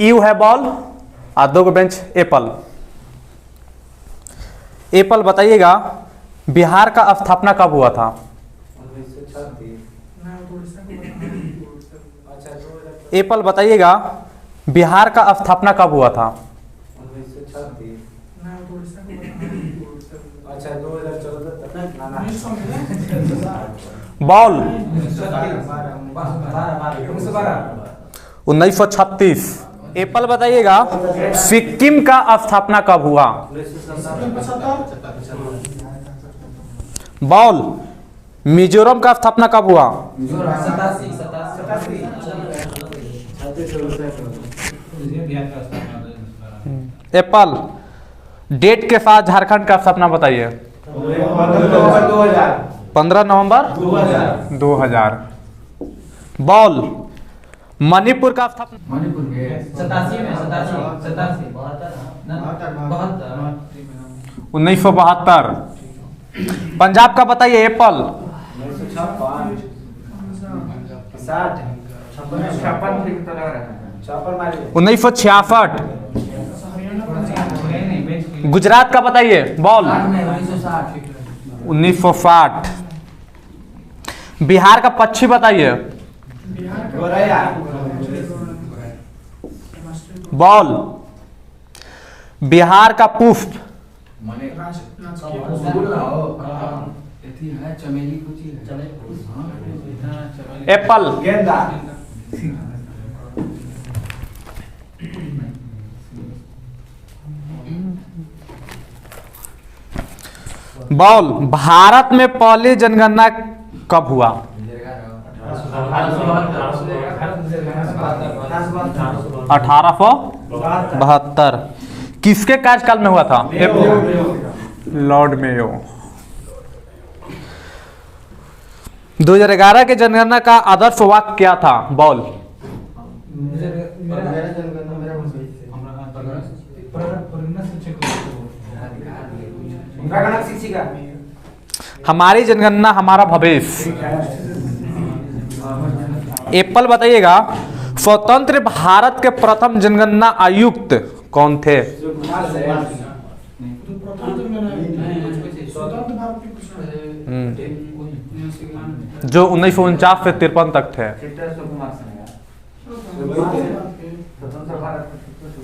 You है ball और 2 bench Apple. Apple बताइएगा बिहार का स्थापना कब हुआ था? एप्पल बताइएगा बिहार का स्थापना कब हुआ था? बॉल 1936। एप्पल बताइएगा सिक्किम का स्थापना कब हुआ? बॉल मिजोरम का स्थापना कब हुआ? एप्पल डेट के साथ झारखंड का स्थापना बताइए। 15 नवंबर 2000। बॉल मणिपुर का स्थापना 1972। पंजाब का बताइए एप्पल। 1966। गुजरात का बताइए बॉल। 1960। बिहार का पक्षी बताइए बॉल। बिहार का पुष्प एप्पल। बॉल भारत में पहली जनगणना कब हुआ? 1872। किसके कार्यकाल में हुआ था? Lord Mayo. 2011 के जनगणना का आदर्श वाक्य क्या था? बॉल। हमारी जनगणना हमारा भविष्य। एप्पल बताइएगा स्वतंत्र भारत के प्रथम जनगणना आयुक्त कौन थे? जो 1949 से 53 तक थे।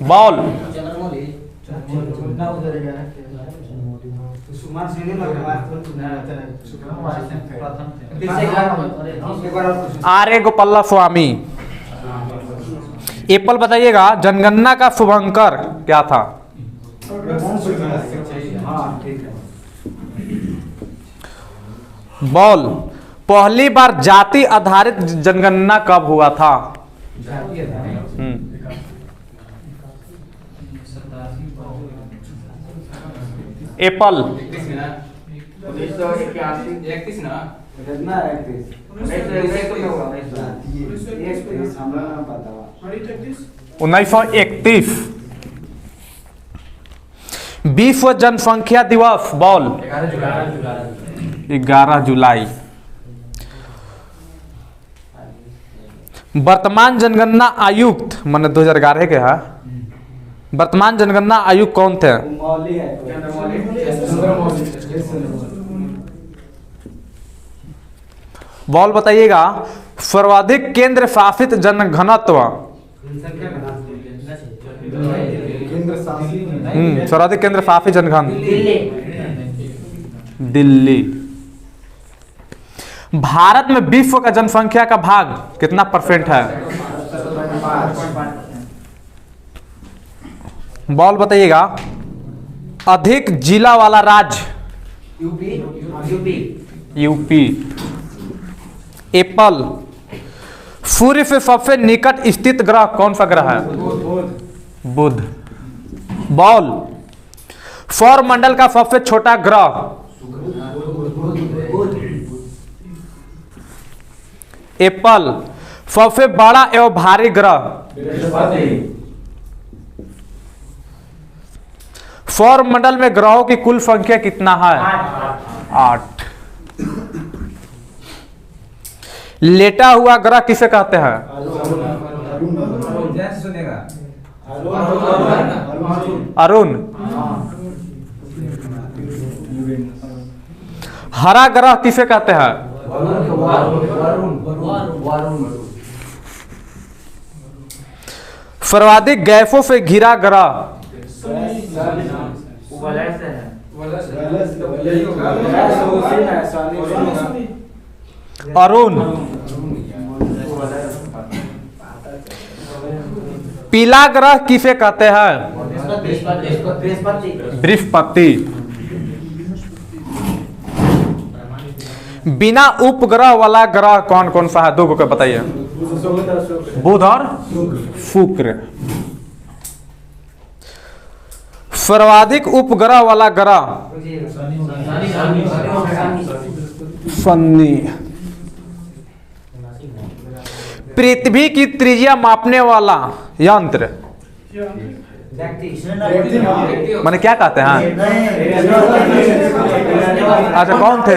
बॉल आर्य गोपाल स्वामी। एप्पल बताइएगा जनगणना का शुभंकर क्या था? बॉल पहली बार जाति आधारित जनगणना कब हुआ था? एप्पल। उन्नीस सौ 31। विश्व जनसंख्या दिवस बॉल। 11 जुलाई। वर्तमान जनगणना आयुक्त माने 2011 के है। वर्तमान जनगणना आयुक्त कौन थे? बॉल बताइएगा सर्वाधिक केंद्र शासित जनघनत्व। सर्वाधिक केंद्र शासित जनघन दिल्ली। भारत में विश्व का जनसंख्या का भाग कितना % है? बॉल बताइएगा अधिक जिला वाला राज्य। यूपी। एप्पल सूर्य से सबसे निकट स्थित ग्रह कौन सा ग्रह है? बुध। बॉल सौर मंडल का सबसे छोटा ग्रह। एप्पल सबसे बड़ा एवं भारी ग्रह। सौर मंडल में ग्रहों की कुल संख्या कितना है? 8। लेटा हुआ ग्रह किसे कहते हैं? अरुण। हरा ग्रह किसे कहते हैं? सर्वाधिक गैसों से घिरा ग्रह? अरुण। पीला ग्रह किसे कहते हैं? बृहस्पति। बिना उपग्रह वाला ग्रह कौन कौन सा है? दो को बताइए। बुध और शुक्र। सर्वाधिक उपग्रह वाला ग्रह? शनि। पृथ्वी की त्रिज्या मापने वाला यंत्र? माने क्या कहते हैं? अच्छा, कौन थे?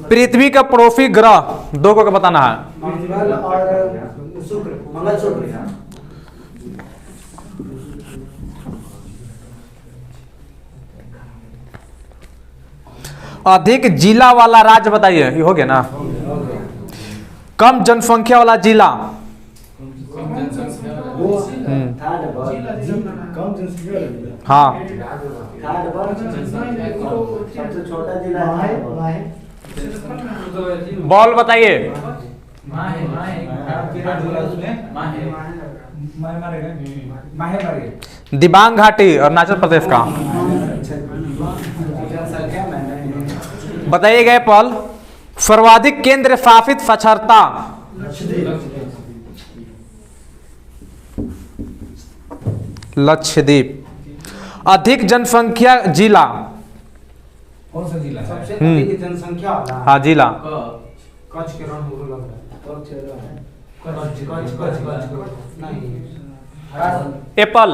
पृथ्वी का पड़ोसी ग्रह? दो को बताना है। अधिक जिला वाला राज्य बताइए। ये हो गया ना? कम जनसंख्या वाला जिला? हाँ। सबसे छोटा जिला है। बॉल बताइए। दिबांग घाटी और अरुणाचल प्रदेश का बताइए गए। पॉल, सर्वाधिक केंद्र शासित साक्षरता? लक्षद्वीप। अधिक जनसंख्या जिला? कौन सा जिला? सबसे अधिक जनसंख्या वाला? हाँ, जिला। कच्छ के रण हो लग रहा है। कच्छ नहीं। एप्पल।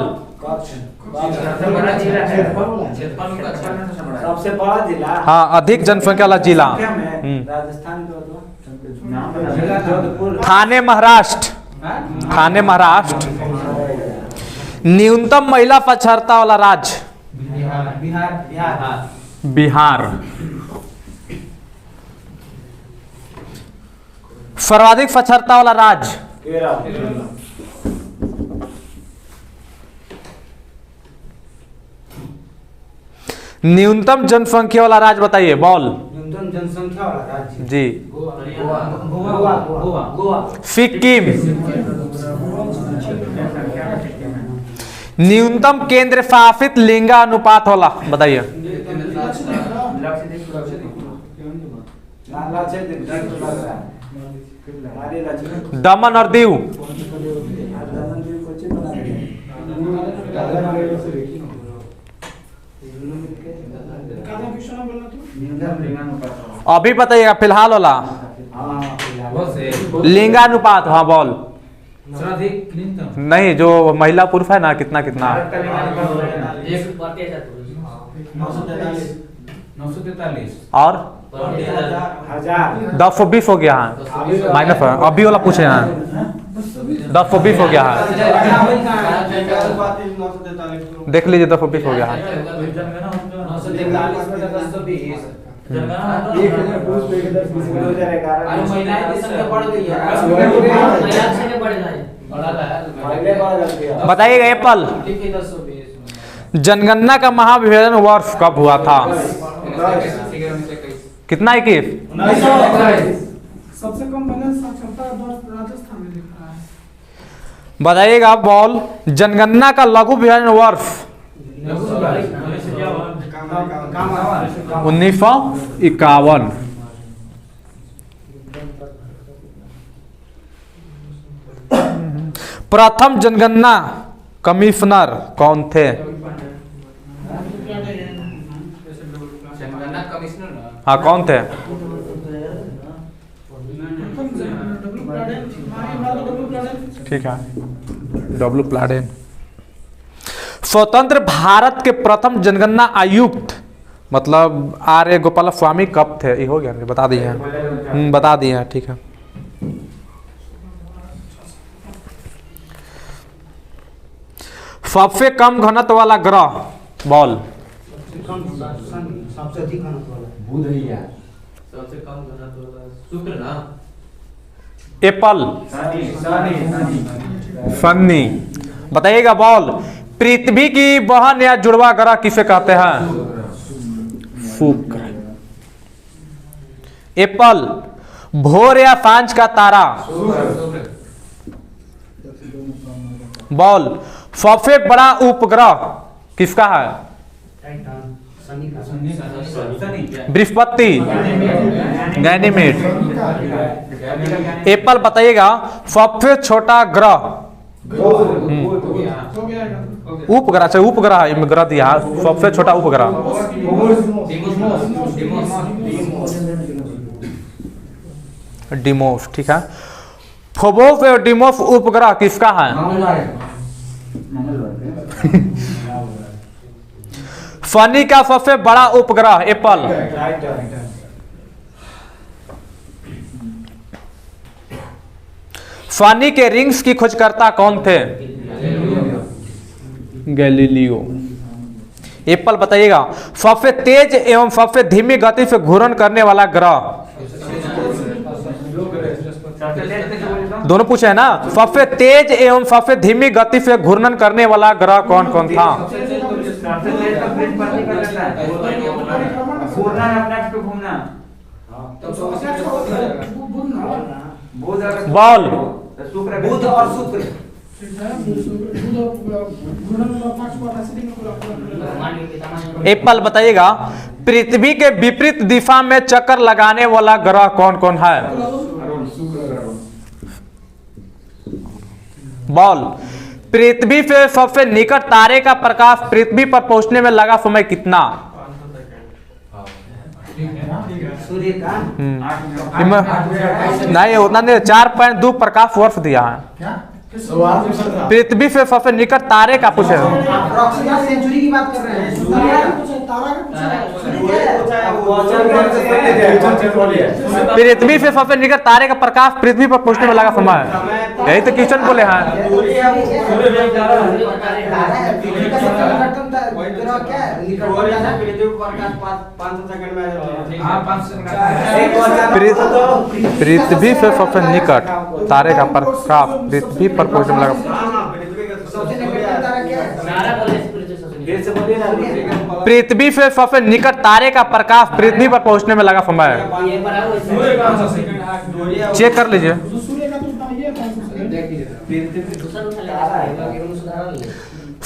सबसे बड़ा जिला? हाँ, अधिक जनसंख्या वाला जिला। राजस्थान। थाने महाराष्ट्र? थाने महाराष्ट्र। न्यूनतम महिला साक्षरता वाला राज्य? बिहार। सर्वाधिक साक्षरता वाला राज्य? न्यूनतम जनसंख्या वाला राज्य बताइए। बॉल। न्यूनतम जनसंख्या वाला राज्य? जी। गोवा। सिक्किम। न्यूनतम केंद्र शासित लिंगानुपात वाला बताइए। दमन और दीव? अभी बताइएगा फिलहाल वाला। लिंगानुपात। हाँ, बॉल। नहीं, जो महिला पुरुष है ना, कितना कितना? 943 और 1020 हो गया है। माइनस अभी वाला पूछे हैं। 1020 हो गया है। देख लीजिए, 1020 हो गया है। बताइएगा एप्पल, जनगणना का महाविभाजन वर्ष कब हुआ था? कितना? 21। सबसे कम महिला साक्षरता दर राजस्थान में लिखा है। बताइएगा बॉल, जनगणना का लघु विभाजन वर्ष? 1951। प्रथम जनगणना कमिश्नर कौन थे? जनगणना कमिश्नर? हाँ, कौन थे? ठीक है, डब्ल्यू प्लाडेन। स्वतंत्र भारत के प्रथम जनगणना आयुक्त मतलब आर्य गोपाल स्वामी कब थे? ये हो गया, बता दिए हैं। बता दिए हैं, ठीक है। सबसे कम घनत्व वाला ग्रह बॉल। सबसे अधिक घनत्व वाला बुध ही है। सबसे कम घनत्व वाला शुक्र ना। एप्पल, शनि। शनि। बताइएगा बॉल, पृथ्वी की बहन या जुड़वा ग्रह किसे कहते हैं? शुक्र। एप्पल, भोर या सांझ का तारा? बॉल, सबसे बड़ा उपग्रह किसका है? टाइटन, शनि का। बृहस्पति, गैनीमेड। एप्पल बताइएगा, सबसे छोटा ग्रह? उपग्रह से उपग्रह है, ग्रह दिया है, सबसे छोटा उपग्रह डिमोस, ठीक है। फोबोस और डिमोस उपग्रह किसका है? शनि का सबसे बड़ा उपग्रह एप्पल। शनि के रिंग्स की खोजकर्ता कौन थे? गैलीलियो। एप्पल बताइएगा, सबसे तेज एवं सबसे धीमी गति से घूर्णन करने वाला ग्रह? दोनों पूछे है ना। सबसे तेज एवं सबसे धीमी गति से घूर्णन करने वाला ग्रह कौन कौन था? बॉल, बुध और शुक्र। एप्पल बताइएगा, पृथ्वी के विपरीत दिशा में चक्कर लगाने वाला ग्रह कौन कौन है? बॉल, पृथ्वी से सबसे निकट तारे का प्रकाश पृथ्वी पर पहुंचने में लगा समय कितना? सूर्य का नहीं उतना नहीं, 4.2 प्रकाश वर्ष दिया है। पृथ्वी से सबसे निकट तारे का पूछे। अप्रॉक्सीमेट सेंचुरी की बात कर रहे हैं। पृथ्वी से सबसे निकट तारे का प्रकाश पृथ्वी पर पहुंचने में लगा समय, यही तो क्वेश्चन बोले हैं। पृथ्वी से सबसे निकट तारे का प्रकाश पृथ्वी पर पहुंचने में लगा। पृथ्वी से सबसे निकट तारे का प्रकाश पृथ्वी पर पहुंचने में लगा समय, चेक कर लीजिए।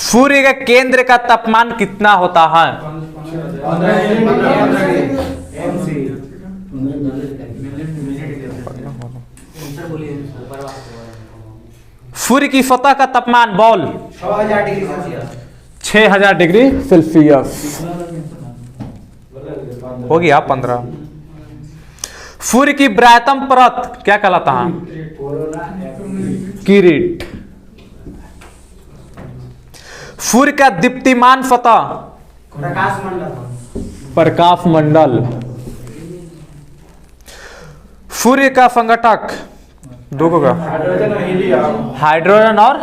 सूर्य के केंद्र का तापमान कितना होता है? सूर्य की सतह का तापमान बॉल 6000 डिग्री सेल्सियस हो गया 15। सूर्य की ब्रायतम परत क्या कहलाता है? किरीट। सूर्य का दीप्तिमान सतह प्रकाश मंडल। सूर्य का संघटक दो का हाइड्रोजन और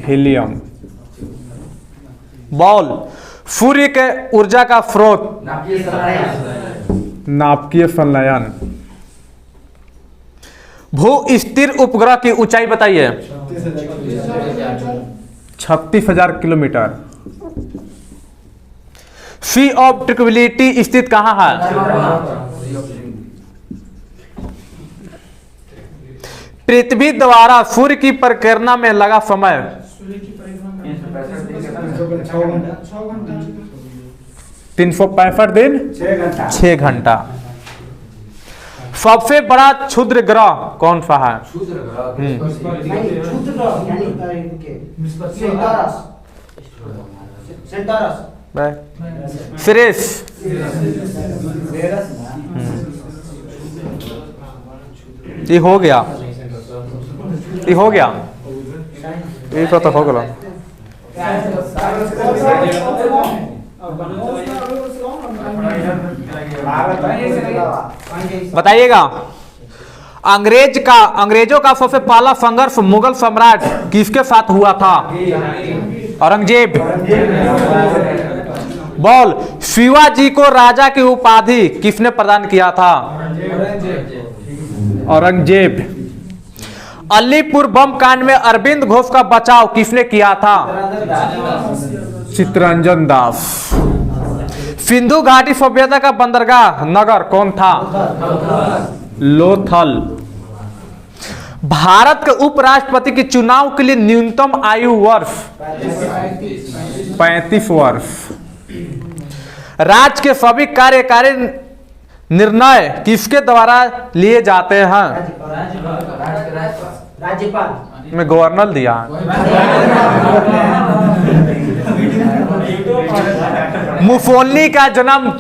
हीलियम। बॉल, सूर्य के ऊर्जा का स्रोत नाभिकीय संलयन। भू स्थिर उपग्रह की ऊंचाई बताइए। 36,000 किलोमीटर। सी ऑफ ट्रैंक्विलिटी स्थित कहां है? पृथ्वी द्वारा सूर्य की परिक्रमा में लगा समय 365 दिन 6 घंटा। सबसे बड़ा क्षुद्र ग्रह कौन सा है? सिरेस। ये हो गया, ये हो गया, ये तो हो गया। बताइएगा। अंग्रेजों का सबसे पहला संघर्ष मुगल सम्राट किसके साथ हुआ था? औरंगजेब। बोल, शिवाजी को राजा की उपाधि किसने प्रदान किया था? औरंगजेब। अलीपुर बम कांड में अरविंद घोष का बचाव किसने किया था? चित्तरंजन दास। सिंधु घाटी सभ्यता का बंदरगाह नगर कौन था? लोथल। भारत के उपराष्ट्रपति के चुनाव के लिए न्यूनतम आयु वर्ष 35 वर्ष। राज्य के सभी कार्यकारी निर्णय किसके द्वारा लिए जाते हैं? राज्यपाल। मैं गवर्नर दिया। मुफोल्ली का जन्म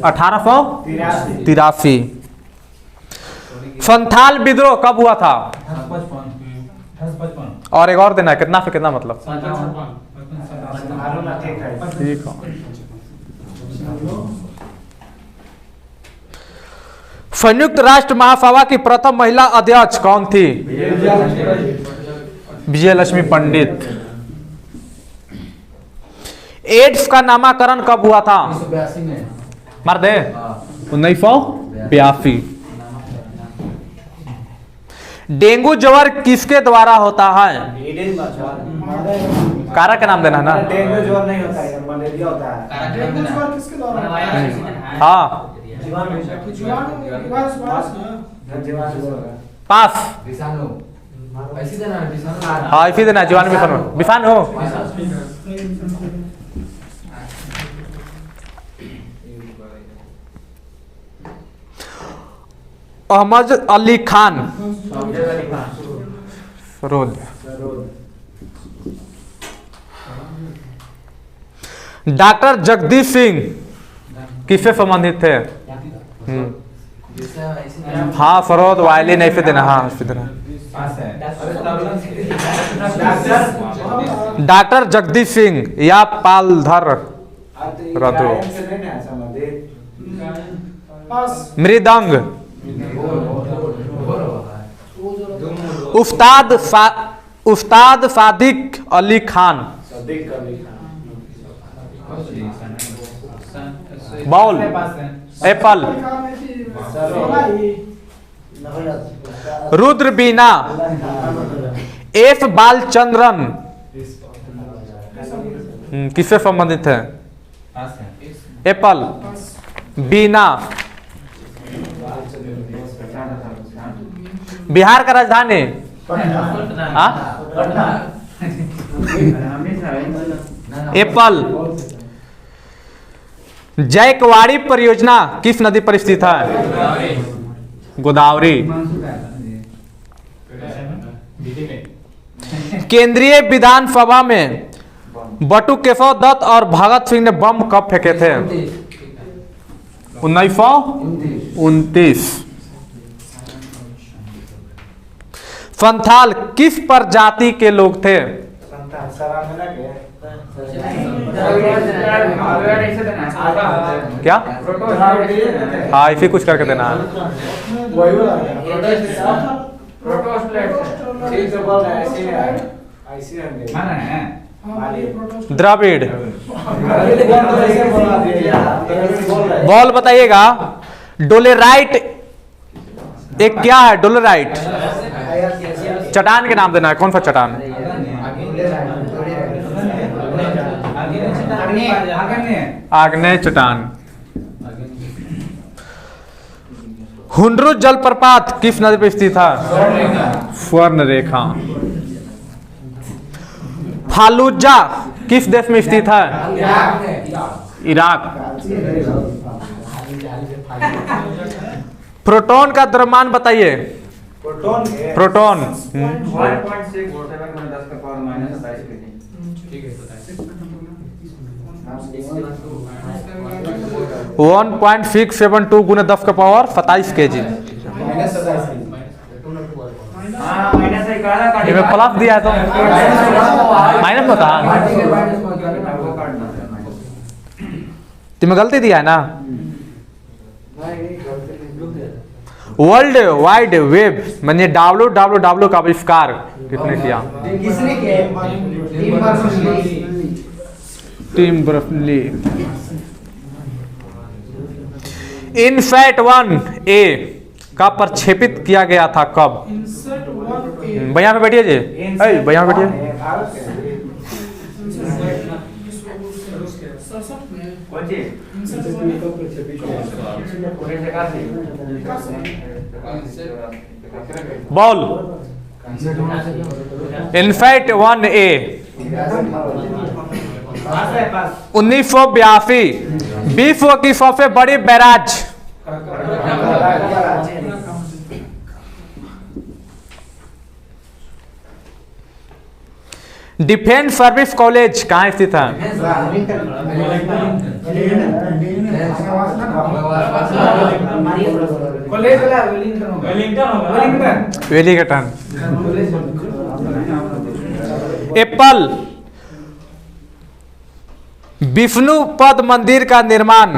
1883। संथाल विद्रोह कब हुआ था? और एक और देना है, कितना से कितना मतलब? ठीक है। संयुक्त राष्ट्र महासभा की प्रथम महिला अध्यक्ष कौन थी? विजयलक्ष्मी पंडित। एड्स का नामकरण कब हुआ था? मार दे 1982। डेंगू ज्वर किसके द्वारा होता है? कारक का नाम देना है ना। डेंगू ज्वर नहीं होता है, मलेरिया होता है। डेंगू ज्वर किसके द्वारा होता है? हाँ पास। हाँ इसी देना जीवाणु विषाणु। अहमद अली खान सरोद। डॉक्टर जगदीश सिंह किससे संबंधित थे? हाँ सरोद वायलिन ऐसे देना। हाँ ऐसे देना। डॉक्टर जगदीश सिंह या पालधर रदो। Mridang Ustad Sadiq Ali Khan. Ball apple. Rudra veena. F Balachandran किससे संबंधित है? एप्पल बीना। बिहार का राजधानी? एप्पल। जयकवाड़ी परियोजना किस नदी पर स्थित है? गोदावरी। केंद्रीय विधानसभा में बटू केशव दत्त और भगत सिंह ने बम कब फेंके थे? 1929। संथाल किस प्रजाति के लोग थे? क्या? हाँ इसी कुछ करके देना है। द्रविड़। बॉल बताइएगा। डोलेराइट एक क्या है? डोलेराइट चट्टान के नाम देना है। कौन सा चट्टान? आग्नेय चट्टान। हुंड्रू जलप्रपात किस नदी पर स्थित है? स्वर्ण रेखा। फालूजा किस देश में स्थित है? इराक। प्रोटॉन का द्रव्यमान बताइए। प्रोटॉन 1.672 गुने 10 का पावर 27 kg। प्लस दिया है तो माइनस होता है। तुम्हें गलती दिया है ना। वर्ल्ड वाइड वेब माने www का आविष्कार किसने किया? किसने किया? Tim Berners-Lee. INSAT-1A का प्रक्षेपित किया गया था कब? इंसर्ट 1A भैया पे बैठिए जी, भैया पे बैठिए। 67 में कौन सी? इंसर्ट 1A बॉल INSAT-1A 1982 विश्व की सबसे बड़ी बैराज डिफेंस सर्विस कॉलेज कहाँ स्थित है? कॉलेज वाला वेलिंगटन वेलिंगटन। एप्पल विष्णुपद मंदिर का निर्माण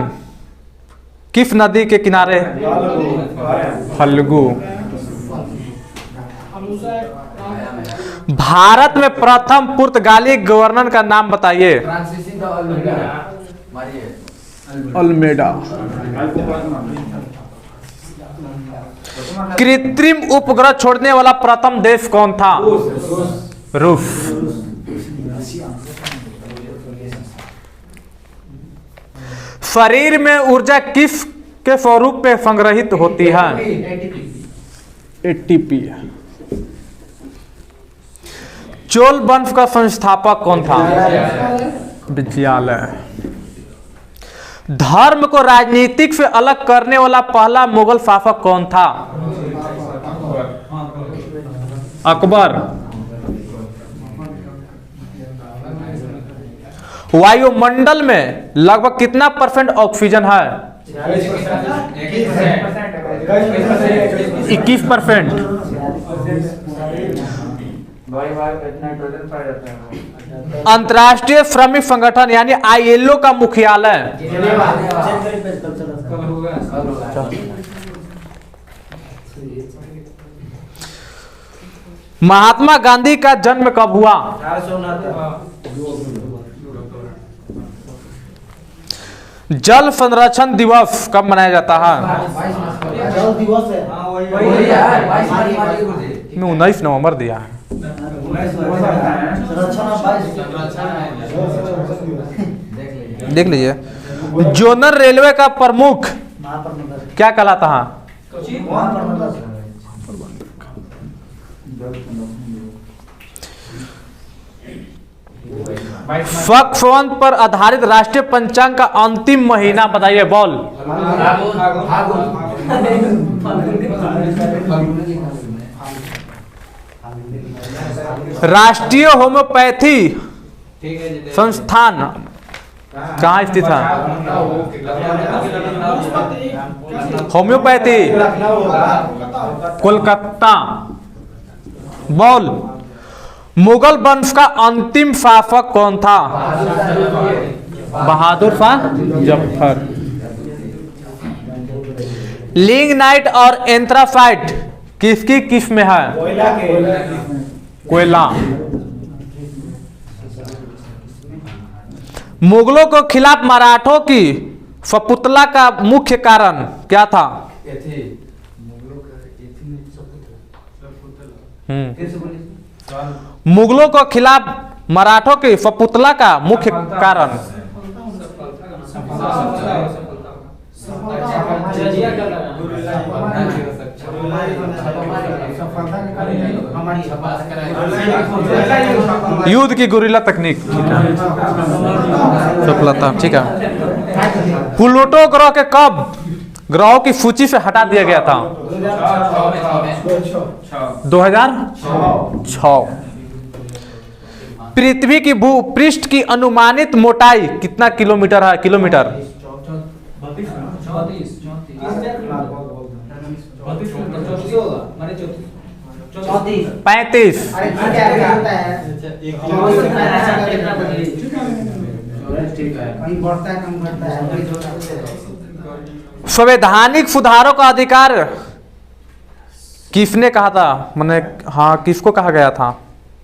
किस नदी के किनारे? फल्गु। भारत में प्रथम पुर्तगाली गवर्नर का नाम बताइए। अल्मेडा। कृत्रिम उपग्रह छोड़ने वाला प्रथम देश कौन था? रूस। शरीर में ऊर्जा किस के स्वरूप में संग्रहित होती है? एटीपी। चोल वंश का संस्थापक कौन था? विजयालय। धर्म को राजनीतिक से अलग करने वाला पहला मुगल शासक कौन था? अकबर। वायुमंडल में लगभग कितना परसेंट ऑक्सीजन है? 21%। अंतर्राष्ट्रीय श्रमिक संगठन यानी ILO का मुख्यालय? महात्मा गांधी का जन्म कब हुआ? जल संरक्षण दिवस कब मनाया जाता है? जल दिवस है। मैं 19 नवंबर दिया है। देख लीजिए। जोनल रेलवे का प्रमुख क्या कहलाता है? फक्सवंत पर आधारित राष्ट्रीय पंचांग का अंतिम महीना बताइए। बॉल राष्ट्रीय होम्योपैथी संस्थान कहाँ स्थित है? होम्योपैथी कोलकाता। बॉल मुगल वंश का अंतिम शासक कौन था? बहादुर शाह जफर। लिग्नाइट और एंथ्रासाइट किसकी किस्म है? कोयला। मुगलों को खिलाफ मराठों की सपुतला का मुख्य कारण क्या था? मुगलों को खिलाफ मराठों की सपुतला का मुख्य कारण? युद्ध की गुरिल्ला तकनीक। सफलता। ठीक है। प्लूटो ग्रह के कब ग्रहों की सूची से हटा दिया गया था? 2006। पृथ्वी की भूपृष्ठ की अनुमानित मोटाई कितना किलोमीटर है? किलोमीटर 35। ठीक है। कहीं बढ़ता है कम घटता है। संवैधानिक सुधारों का अधिकार किसने कहा था? मैंने हाँ किसको कहा गया था?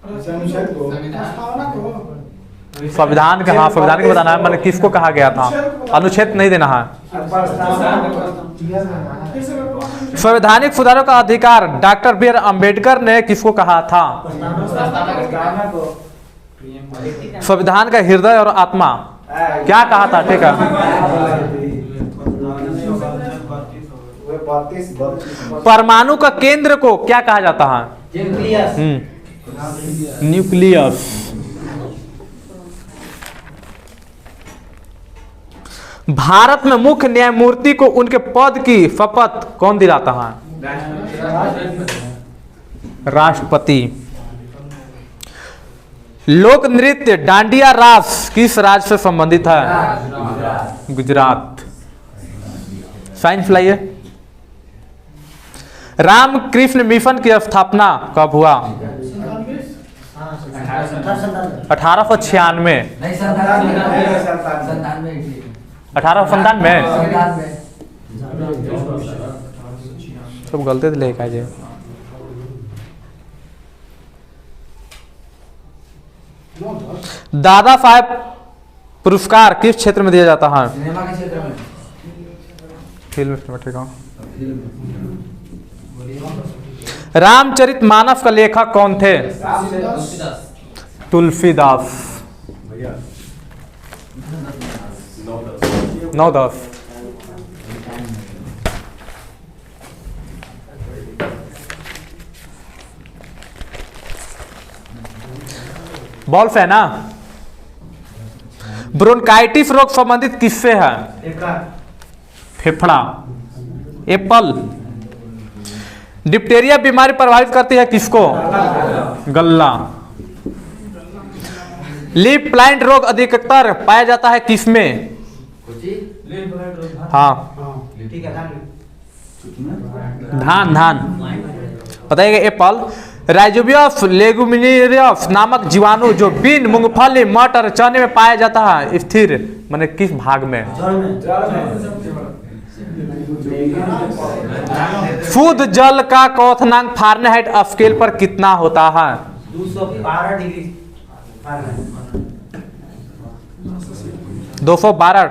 प्रस्तावना को संविधान का, हाँ संविधान को बताना है, मैंने किसको कहा गया था? अनुच्छेद नहीं देना है। फिर से बोलो। संवैधानिक सुधारों का अधिकार डॉक्टर बी आर अम्बेडकर ने किसको कहा था? संविधान का हृदय और आत्मा क्या कहा था? ठीक है। परमाणु का केंद्र को क्या कहा जाता है? न्यूक्लियस। भारत में मुख्य न्यायमूर्ति को उनके पद की शपथ कौन दिलाता है? राष्ट्रपति। लोक नृत्य डांडिया रास किस राज्य से संबंधित है? गुजरात। साइंस लाइए। रामकृष्ण मिशन की स्थापना कब हुआ? 1896। 1897 सब गलती से लेकर आइए। दादा साहेब पुरस्कार किस क्षेत्र में दिया जाता है? सिनेमा के क्षेत्र में। फिल्म में। ठीक है। रामचरितमानस का लेखक कौन थे? तुलसीदास। 9-10। बॉल्फ है ना? ब्रोंकाइटिस रोग संबंधित किससे है? फेफड़ा। एप्पल। डिप्टेरिया बीमारी प्रभावित करती है किसको? गल्ला। लीफ प्लांट रोग अधिकतर पाया जाता है किसमें? हाँ धान। बताइएगा। एप्पल। राइजोबियस लेगुमिनेरियस नामक जीवाणु जो बीन, मूंगफली, मटर, चने में पाया जाता है स्थिर माने किस भाग में? शुद्ध जल का क्वथनांक फारेनहाइट स्केल पर कितना होता है? 212 डिग्री। 212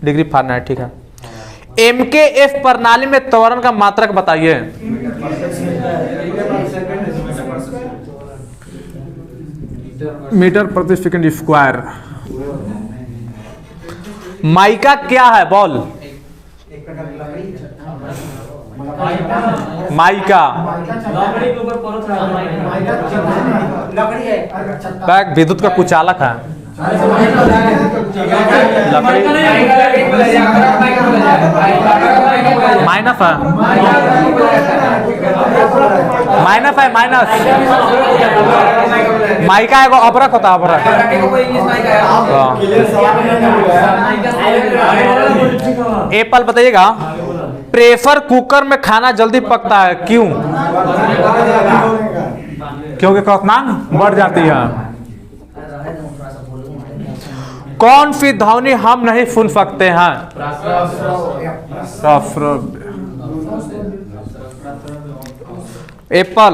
degree Fahrenheit. ठीक है। MKF प्रणाली में त्वरण का मात्रक बताइए। मीटर प्रति सेकंड स्क्वायर। माइका क्या है? बॉल। माइका लकड़ी है। बैग विद्युत का कुचालक है। लकड़ी माइनस है। माइनस। माइका एगो अबरक होता है। अबरक। एप्पल बताइएगा। प्रेशर कुकर में खाना जल्दी पकता है क्यों? क्योंकि क्वथनांक बढ़ जाती है। कौन सी ध्वनि हम नहीं सुन सकते हैं? एप्पल।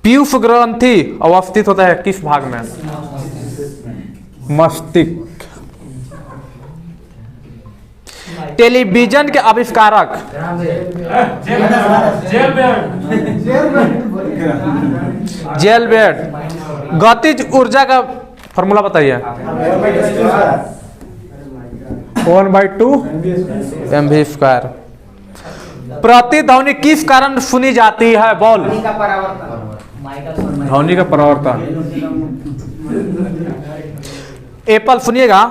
पीयूष ग्रंथि अवस्थित होता है किस भाग में? मस्तिष्क। टेलीविजन के आविष्कारक? जेलबेर्ट। गतिज ऊर्जा का फॉर्मूला बताइए। 1/2 mv²। प्रतिध्वनि किस कारण सुनी जाती है? बॉल। ध्वनि का परावर्तन। एप्पल सुनिएगा।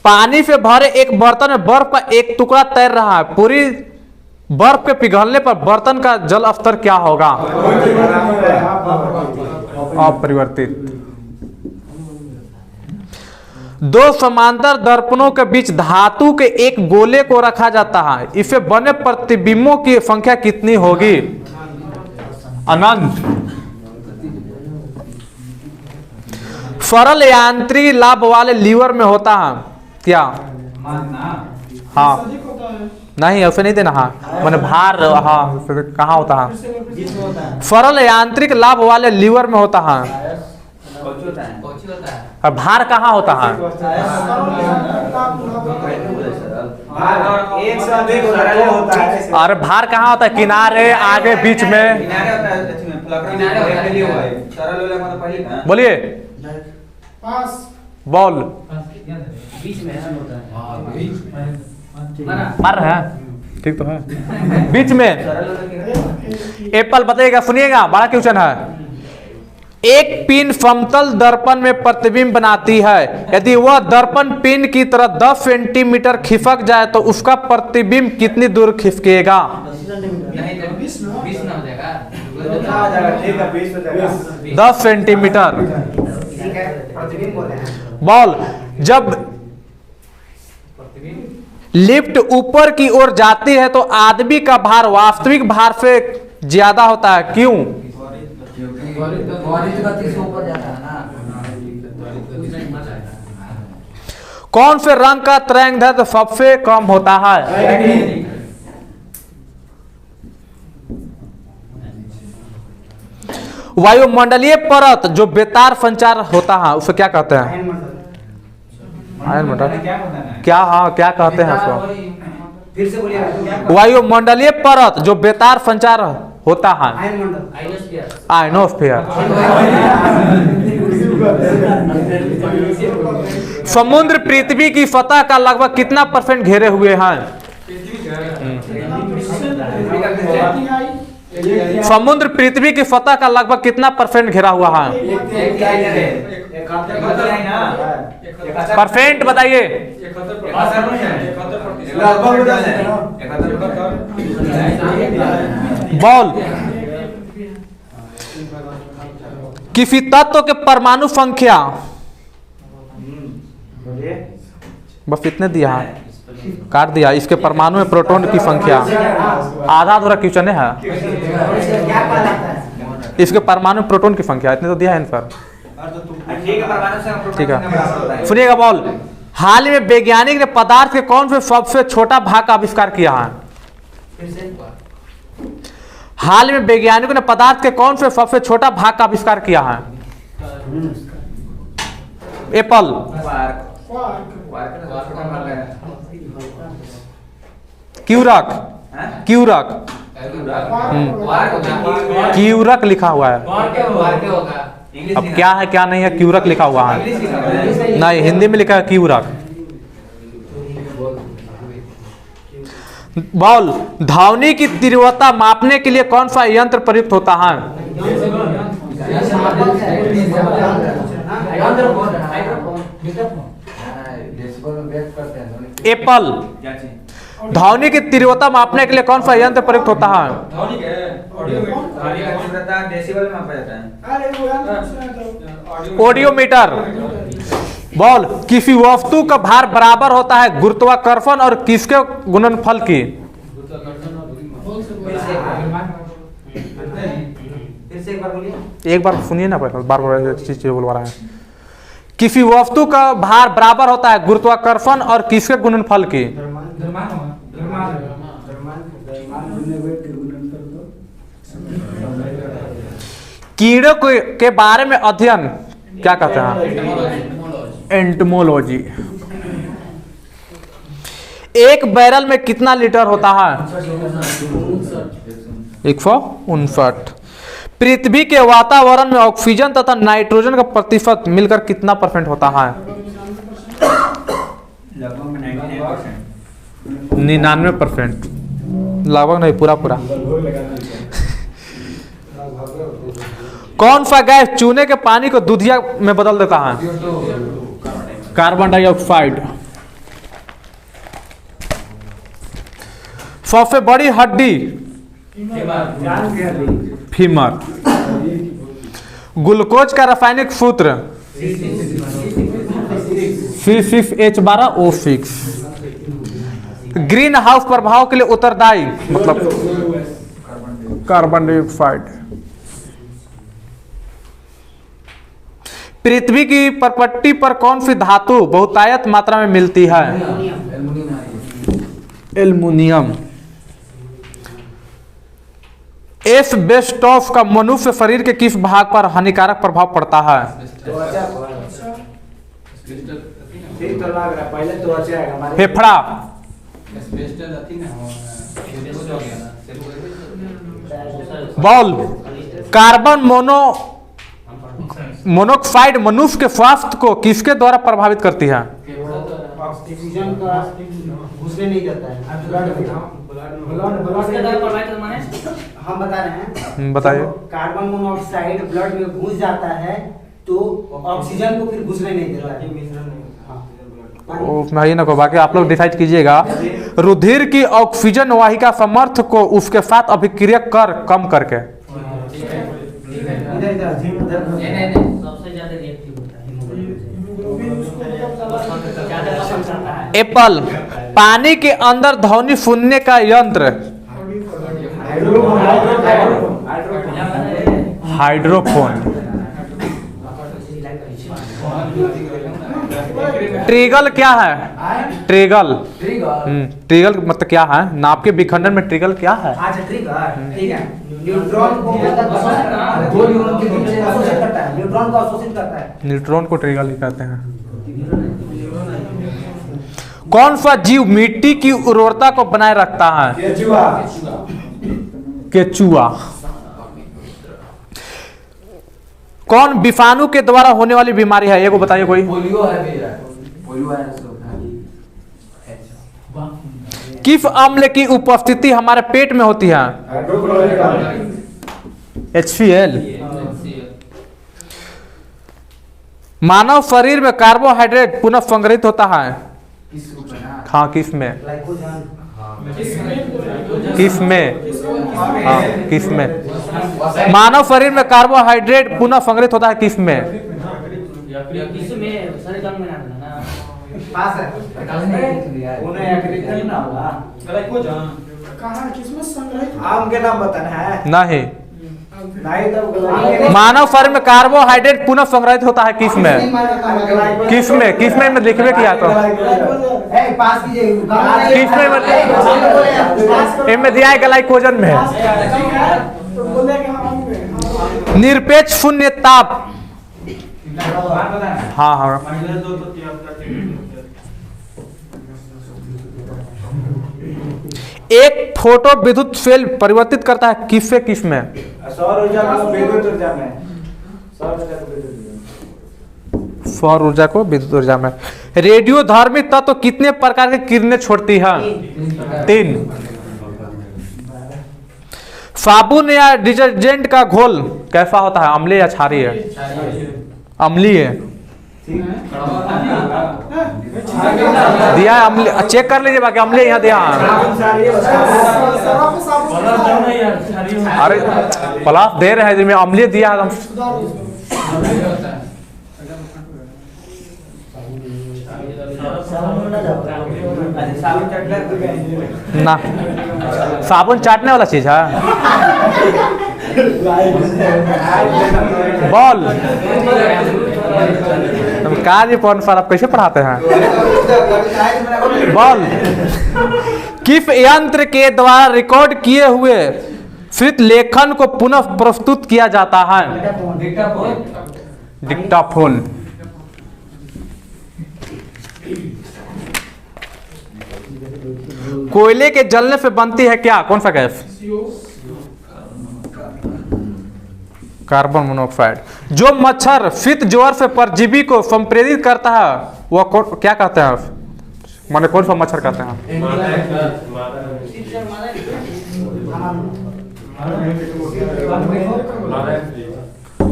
पानी से भरे एक बर्तन में बर्फ का एक टुकड़ा तैर रहा है। पूरी बर्फ के पिघलने पर बर्तन का जल स्तर क्या होगा? अपरिवर्तित। दो समांतर दर्पणों के बीच धातु के एक गोले को रखा जाता है। इसे बने प्रतिबिंबों की संख्या कितनी होगी? अनंत। सरल यांत्रिक लाभ वाले लीवर में होता है क्या? हाँ अधिक होता है। नहीं ऐसे नहीं देना, हाँ मैंने भार, हाँ फिर कहाँ होता है? फिर से repeat जिसमें होता है सरल यांत्रिक लाभ वाले लीवर में होता है। कौची होता है और भार कहाँ होता है? एक से अधिक सरल होता है और भार कहाँ होता है? किनारे, आगे, बीच में। किनारे होता है किनारे होता है सरल वाला मतलब पहले का बोलिए पास बॉल बीच में ऐसा होता है मार है, ठीक तो है बीच में। सरल वाला एप्पल बताइएगा, सुनिएगा, बड़ा क्वेश्चन है। एक पिन समतल दर्पण में प्रतिबिंब बनाती है। यदि वह दर्पण पिन की तरह 10 सेंटीमीटर खिसक जाए तो उसका प्रतिबिंब कितनी दूर खिसकेगा? 10 सेंटीमीटर। बॉल जब लिफ्ट ऊपर की ओर जाती है तो आदमी का भार वास्तविक भार से ज्यादा होता है, क्यों? कौन से रंग का तरंगदैर्घ्य सबसे कम होता है? वायुमंडलीय परत जो बेतार संचार होता है उसे क्या कहते हैं? आयनमंडल क्या? हाँ क्या कहते हैं उसको? फिर से बोलिए वायुमंडलीय परत जो बेतार संचार होता है, आयनोस्फीयर। समुद्र पृथ्वी की सतह का लगभग कितना % घेरे हुए हैं? समुद्र पृथ्वी की सतह का लगभग कितना % घेरा हुआ है? परसेंट बताइए। बॉल किसी तत्व के परमाणु संख्या, बस इतने दिया है, काट दिया। इसके परमाणु में प्रोटॉन की संख्या आधा अधूरा क्वेश्चन है। इसके परमाणु में प्रोटॉन की संख्या इतने तो दिया है इन पर, ठीक है। सुनिएगा बॉल, हाल ही में वैज्ञानिक ने पदार्थ के कौन से सबसे छोटा भाग का आविष्कार किया है? हाल में वैज्ञानिकों ने पदार्थ के कौन से सबसे छोटा भाग का आविष्कार किया है? एप्पल, क्यूरक, क्यूरक, क्यूरक लिखा हुआ है। अब क्या है क्या नहीं है, क्यूरक लिखा हुआ है। नहीं, हिंदी में लिखा है क्यूरक। बॉल ध्वनि की तीव्रता मापने के लिए कौन सा यंत्र प्रयुक्त होता है? एप्पल ध्वनि की तीव्रता मापने के लिए कौन सा यंत्र प्रयुक्त होता है? ऑडियोमीटर। बॉल किसी वस्तु का भार बराबर होता है गुरुत्वाकर्षण और किसके गुणनफल की? एक बार सुनिए ना, बार बार चीज बोलवा रहा है। किसी वस्तु का भार बराबर होता है गुरुत्वाकर्षण और किसके गुणनफल की? कीड़ों के बारे में अध्ययन क्या कहते हैं? एंटोमोलॉजी। एक बैरल में कितना लीटर होता है? 159। पृथ्वी के वातावरण में ऑक्सीजन तथा नाइट्रोजन का प्रतिशत मिलकर कितना % होता है? 99%। लगभग नहीं, पूरा पूरा। कौन सा गैस चूने के पानी को दूधिया में बदल देता है? Carbon dioxide. सबसे बड़ी हड्डी? फीमर। ग्लूकोज का रासायनिक सूत्र? C6H12O6। ग्रीन हाउस प्रभाव के लिए उत्तरदायी मतलब कार्बन डाइऑक्साइड। पृथ्वी की परपट्टी पर कौन सी धातु बहुतायत मात्रा में मिलती है? एल्युमिनियम। एस्बेस्टॉस का मनुष्य शरीर के किस भाग पर हानिकारक प्रभाव पड़ता है? फेफड़ा। बॉल। कार्बन मोनोऑक्साइड मनुष्य के स्वास्थ्य को किसके द्वारा प्रभावित करती है? ऑक्सीजन का घुसने नहीं देता है। हम बता रहे हैं, बताइए। कार्बन मोनोऑक्साइड ब्लड में घुस जाता है तो ऑक्सीजन को फिर घुसने नहीं देता है। भाई ना को बाकी आप लोग डिसाइड कीजिएगा। रुधिर की ऑक्सीजन वाहिका समर्थ को उसके साथ अभिक्रिया कर कम करके। सबसे ज्यादा रिएक्टिव होता है। एप्पल। पानी के अंदर ध्वनि सुनने का यंत्र। हाइड्रोफोन। ट्रिगल क्या है? ट्रिगल। ट्रिगल मतलब क्या है? नाप के विखंडन में ट्रिगल क्या है? अच्छा ट्रिगर, ठीक है। न्यूट्रॉन को दो न्यूट्रॉन के बीच में अवशोषित करता है, न्यूट्रॉन को अवशोषित करता है। न्यूट्रॉन को ट्रिगल ही कहते हैं। कौन सा जीव मिट्टी की उर्वरता को बनाए रखता है? केचुआ। केचुआ। कौन विषाणु के द्वारा होने वाली बीमारी है? ये को बताइए कोई। पोलियो है भैया, पोलियो है। किस अम्ल की उपस्थिति हमारे पेट में होती है? HCl। मानव शरीर में कार्बोहाइड्रेट पुनः संग्रहित होता है? हाँ, किस में? किस में? हाँ, किस में? मानव शरीर में कार्बोहाइड्रेट पुनः संग्रहित होता है किस में? किसमें सारे काम में ना पास है। उन्हें एग्रीकल्चर ना होगा। कहाँ किसमें संग्रहित? आम के नाम बताना है। नहीं। नहीं तो मानव शरीर में कार्बोहाइड्रेट पुनः संग्रहित होता है किस में? किस में? किस में मैं लिखबे किया तो पास कीजिए। किस में? इनमें दिया है ग्लाइकोजन में। तो बोले कि हम निरपेक्ष शून्य ताप। हाँ हाँ। एक फोटो विद्युत सेल परिवर्तित करता है किससे किस में? सौर ऊर्जा को विद्युत ऊर्जा में। सौर ऊर्जा को विद्युत ऊर्जा में। सौर ऊर्जा को विद्युत ऊर्जा में। रेडियोधर्मी तत्व कितने प्रकार की किरणें छोड़ती है? 3। साबुन या डिटर्जेंट का घोल कैसा होता है? अम्लीय या क्षारीय? अम्लीय। दिया है अम्लीय, चेक कर लीजिए बाकी अम्लीय यहाँ दिया है। अरे प्लस दे रहे हैं जिसमें अम्लीय दिया है। ना, साबुन चाटने वाला चीज है। बॉल। कार्य पौन सर आप कैसे पढ़ाते हैं? बॉल। किस यंत्र के द्वारा रिकॉर्ड किए हुए श्रुत लेखन को पुनः प्रस्तुत किया जाता है? डिक्टाफोन। कोयले के जलने से बनती है क्या? कौन सा गैस? Carbon monoxide. जो मच्छर शीत ज्वर से परजीवी को संप्रेरित करता है वह क्या कहते हैं? माने कौन सा मच्छर कहते हैं?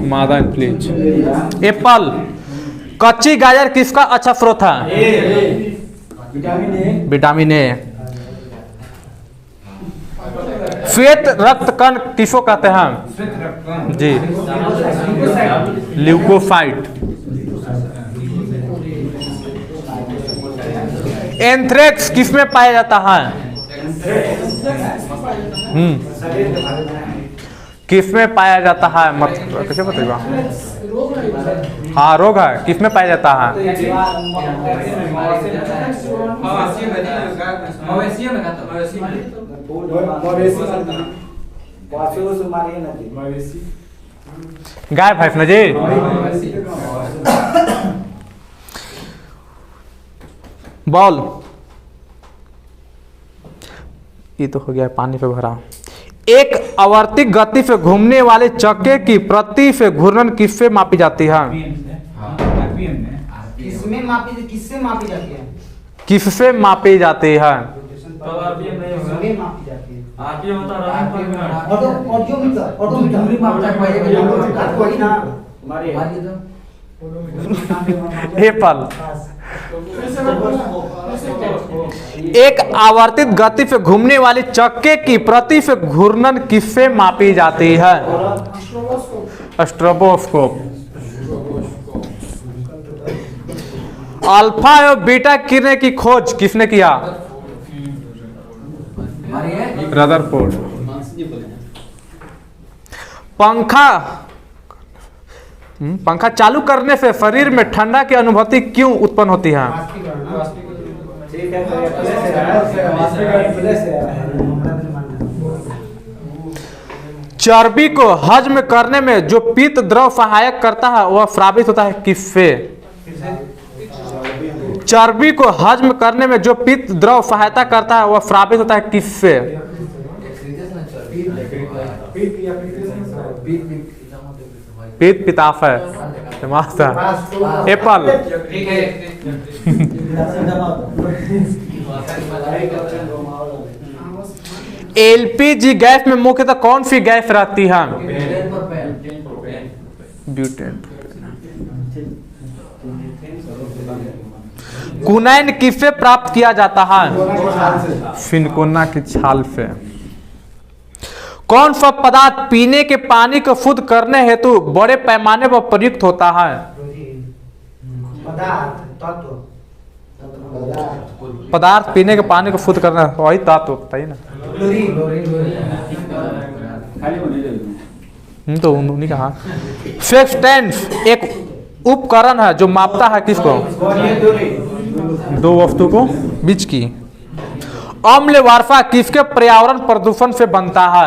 मादा प्लीज। एप्पल। कच्ची गाजर किसका अच्छा स्रोत है? Vitamin A. श्वेत रक्त कण किसको कहते हैं? जी, ल्यूकोसाइट। एंथ्रेक्स किसमें पाया जाता है? किसमें पाया जाता है? मतलब कैसे बताइएगा? रोग है ये। हाँ रोग है, किस में पाया जाता है? मवेशी में खाता मवेशी में गाय भैंस ना जी। बॉल ये तो हो गया पानी पे भरा। एक आवर्ती गति से घूमने वाले चक्के की प्रति से घूर्णन किससे मापी जाती है? किससे मापी जाती है? किससे मापी जाती है? किसमें मापी जाती है? ऑडियोमीटर वही ना एप्पल। ऐसे मैं बोला, ऐसे क्या? एक आवर्तित गति से घूमने वाली चक्के की प्रति से घूर्णन किससे मापी जाती है? स्ट्रोबोस्कोप। अल्फा और बीटा किरणें की खोज किसने किया? रदरफोर्ड। पंखा चालू करने से शरीर में ठंडा की अनुभूति क्यों उत्पन्न होती है? चर्बी को हजम करने में जो पीत द्रव सहायक करता है वह स्रावित होता है किससे? चर्बी को हजम करने में जो पीत द्रव सहायता करता है वह स्रावित होता है किससे? पीत पिताफ है। एप्पल। एलपीजी गैस में मुख्यतः कौन सी गैस रहती है? ब्यूटेन। कुनैन किससे प्राप्त किया जाता है? फिनकोना की छाल से। कौन सा पदार्थ पीने के पानी को शुद्ध करने हेतु बड़े पैमाने पर प्रयुक्त होता है? पदार्थ पीने के पानी को शुद्ध करना वही तत्व बताइए ना। तो उन्हीं कहा। सेक्सटेंस एक उपकरण है जो मापता है किसको? दो वस्तु को बीच की। अम्ल वर्षा किसके पर्यावरण प्रदूषण से बनता है?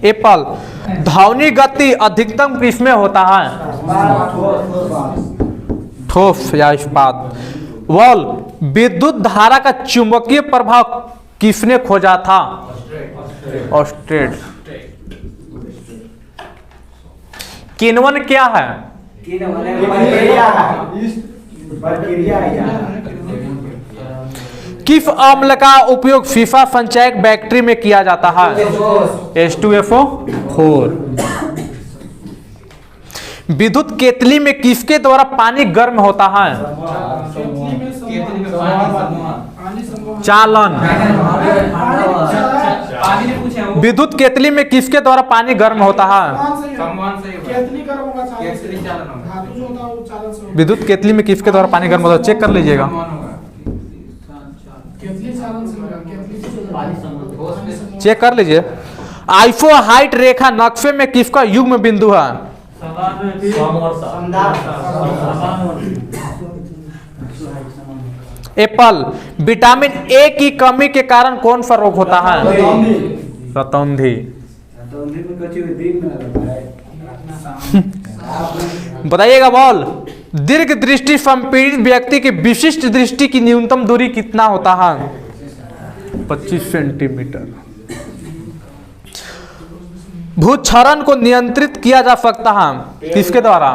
एप्पल। ध्वनि गति अधिकतम किसमें होता है? ठोस या इस्पात। वॉल। विद्युत धारा का चुंबकीय प्रभाव किसने खोजा था? ऑस्ट्रेड। किण्वन क्या है? किस अम्ल का उपयोग फीफा संचयक बैक्टीरिया में किया जाता है? H2SO4। विद्युत केतली में किसके द्वारा पानी गर्म होता है? चालन। विद्युत केतली में किसके द्वारा पानी गर्म होता है? विद्युत केतली में किसके द्वारा पानी गर्म होता है? चेक कर लीजिएगा। चेक कर लीजिए। आइसोहाइट रेखा नक्शे में किसका युग्म बिंदु है? एप्पल। विटामिन ए की कमी के कारण कौन सा रोग होता है? रतौंधी। बताइएगा बॉल। दीर्घ दृष्टि संपीड़ित व्यक्ति की विशिष्ट दृष्टि की न्यूनतम दूरी कितना होता है? 25 सेंटीमीटर। भूक्षरण को नियंत्रित किया जा सकता है किसके द्वारा?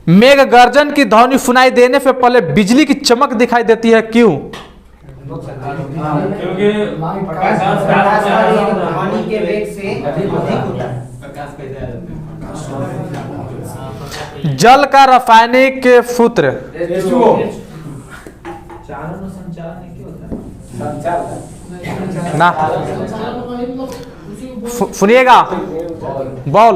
मेघ गर्जन की ध्वनि सुनाई देने से पहले बिजली की चमक दिखाई देती है क्यों? क्योंकि ध्वनि के वेग से अधिक होता है। जल का रासायनिक सूत्र? ना सुनिएगा बॉल।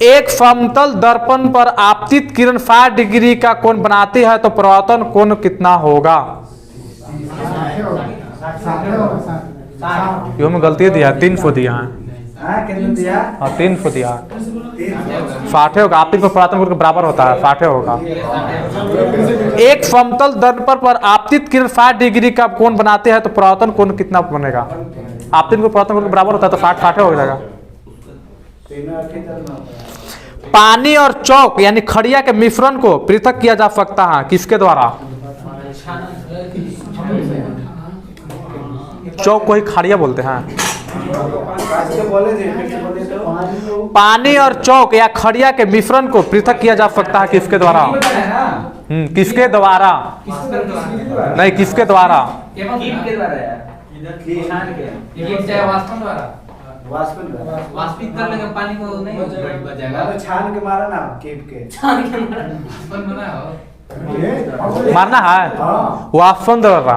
एक समतल दर्पण पर आपतित किरण 60 डिग्री का कोण बनाती है तो परावर्तन कोण कितना होगा? साठ। यो में गलती दिया है, 3 फो दिया है। हाँ कितना दिया? हाँ 3 फो दिया है। 60 होगा, आपतित पर परातन कोण के बराबर होता है, 60 होगा। एक समतल दर्पण पर आपतित किरण 60 डिग्री का कोण बनाते हैं तो परावर्तन कोण कितना बनेगा? आपतित को परावर्तन कोण के बराबर होता है तो 60 हो जाएगा। पानी और चौक यानी खड़िया के मिश्रण को पृथक किया जा सकता है किसके द्वारा? चौक को ही खड़िया बोलते हैं। पानी और चौक या खड़िया के मिश्रण को पृथक किया जा सकता है किसके द्वारा? किसके द्वारा? नहीं, किसके द्वारा? वाष्पित करने का पानी को नहीं बचेगा। छान के मारा ना कीप के। मारना है वाष्पन द्वारा।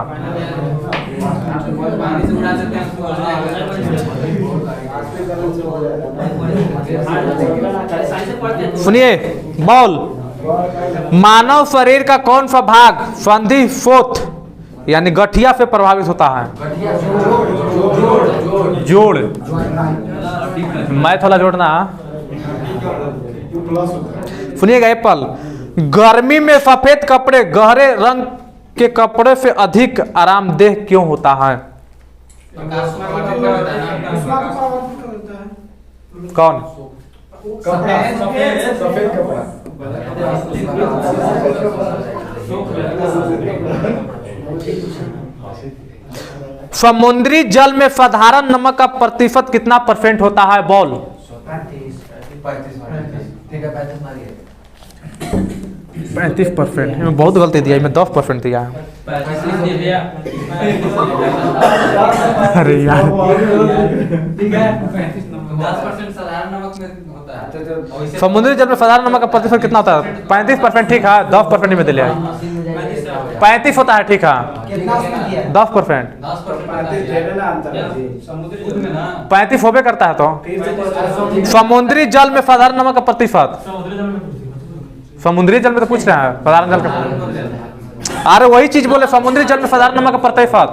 पानी से उड़ा देते हैं उसको। सुनिए, बॉल मानव शरीर का कौन सा भाग संधि फोथ यानी गठिया से प्रभावित होता है? जोड़। मैथ वाला जोड़ना। सुनिएगा, एप्पल गर्मी में सफेद कपड़े गहरे रंग के कपड़े से अधिक आरामदेह क्यों होता है? कौन? सफेद कपड़ा। समुद्री जल में साधारण नमक का प्रतिशत कितना % होता है? बॉल 35%। मैं बहुत गलती दिया, मैं 10% दिया है। अरे यार 10% साधारण नमक में होता है। समुद्री जल में साधारण नमक का प्रतिशत कितना होता है? 35%। ठीक है, 10% में दिया। 35 होता है, ठीक है। 10%। 35 होबे करता है तो समुद्री जल में साधारण नमक का प्रतिशत। समुद्री जल में तो पूछ रहे हैं साधारण जल का। अरे वही चीज बोले, समुद्री जल में साधारण नमक का प्रतिशत।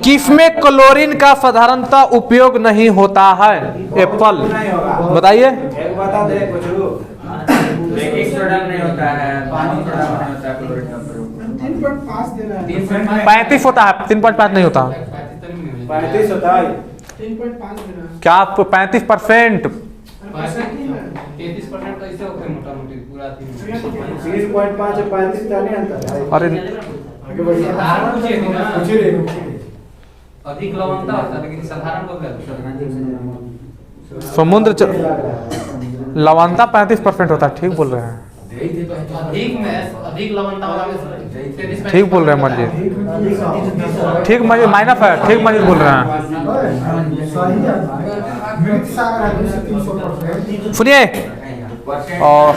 किसमें क्लोरीन का साधारणतः उपयोग नहीं होता है? एप्पल बताइए। 35 होता है, 3.5 नहीं होता। 35 होता है। 3.5 क्या आपको 35%? 33% तो इसे होते मोटा मोटी पूरा 3.5 और 35 का नहीं अंतर है। अरे अधिक लवणता होता है लेकिन साधारण को समुद्र लवणता 35% होता है। ठीक बोल रहे हैं, अधिक लवणता वाला ठीक बोल रहे हैं मंजिल। ठीक मंजिल माइनस है, ठीक मंजिल बोल रहे हैं। सुनिए, और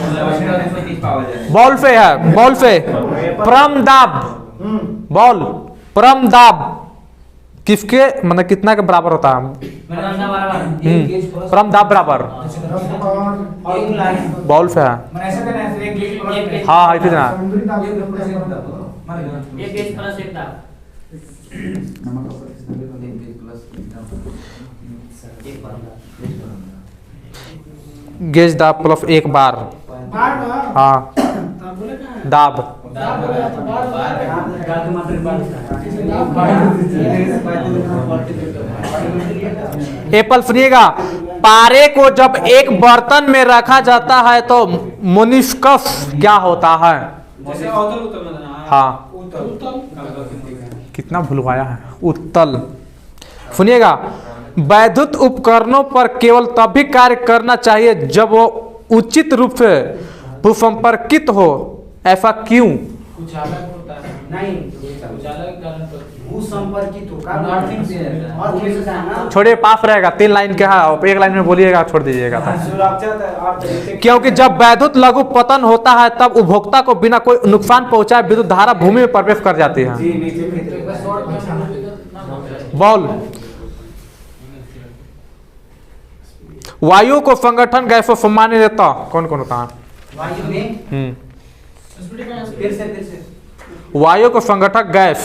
बॉल पे है, बॉल पे परम दाब। बॉल परम दाब किसके मतलब कितना के बराबर होता है? परम दाब बराबर बॉल पे है। हाँ इतना गेज दाब प्लस 1 बार। हाँ दाब। एप्पल सुनिएगा, पारे को जब एक बर्तन में रखा जाता है तो मोनिस्कस क्या होता है? हाँ कितना भूलवाया है, उत्तल। सुनिएगा, वैद्युत उपकरणों पर केवल तभी कार्य करना चाहिए जब वो उचित रूप से भूसंपर्कित हो। ऐसा क्यों? छोड़िए, पास रहेगा। 3 लाइन के है, 1 लाइन में बोलिएगा, छोड़ दीजिएगा। क्योंकि जब वैद्युत लघु पतन होता है तब उपभोक्ता को बिना कोई नुकसान पहुंचाए विद्युत धारा भूमि में प्रवेश कर जाती है। बॉल वायु को संगठन गैसों सम्मान देता कौन कौन होता है? वायु में फिर से वायु को संगठक गैस।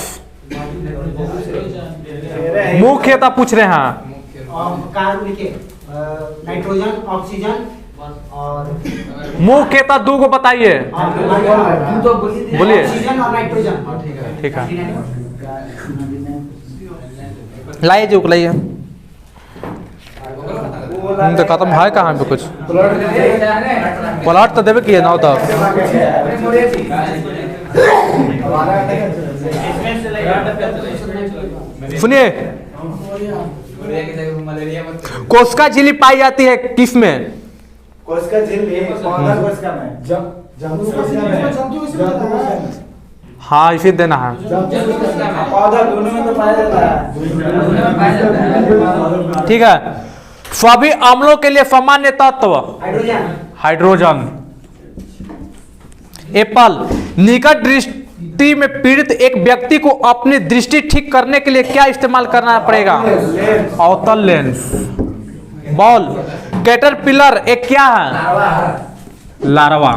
मुख्यतः पूछ रहे हैं। कार्बन लिखिए, नाइट्रोजन, ऑक्सीजन और मुख्यतः दो को बताइए। बोलिए। ऑक्सीजन और नाइट्रोजन। ठीक है, लाइए जो लाइए। तो खत्म है कहाँ पे कुछ प्लाट तो देवे किए ना तब। सुनिए, कोस्का झिल्ली पाई जाती है किस में? कोस्का झिल्ली पौधा कोस्का में, जंतु कोस्का में, जंतु कोस्का में। हाँ, इसे देना है। पौधा दोनों में तो पाया जाता है। ठीक है, सभी अम्लों के लिए सामान्य तत्व हाइड्रोजन। हाइड्रोजन। एप्पल, निकट दृष्टि में पीड़ित एक व्यक्ति को अपनी दृष्टि ठीक करने के लिए क्या इस्तेमाल करना पड़ेगा? अवतल लेंस। बॉल, कैटरपिलर एक क्या है? लार्वा।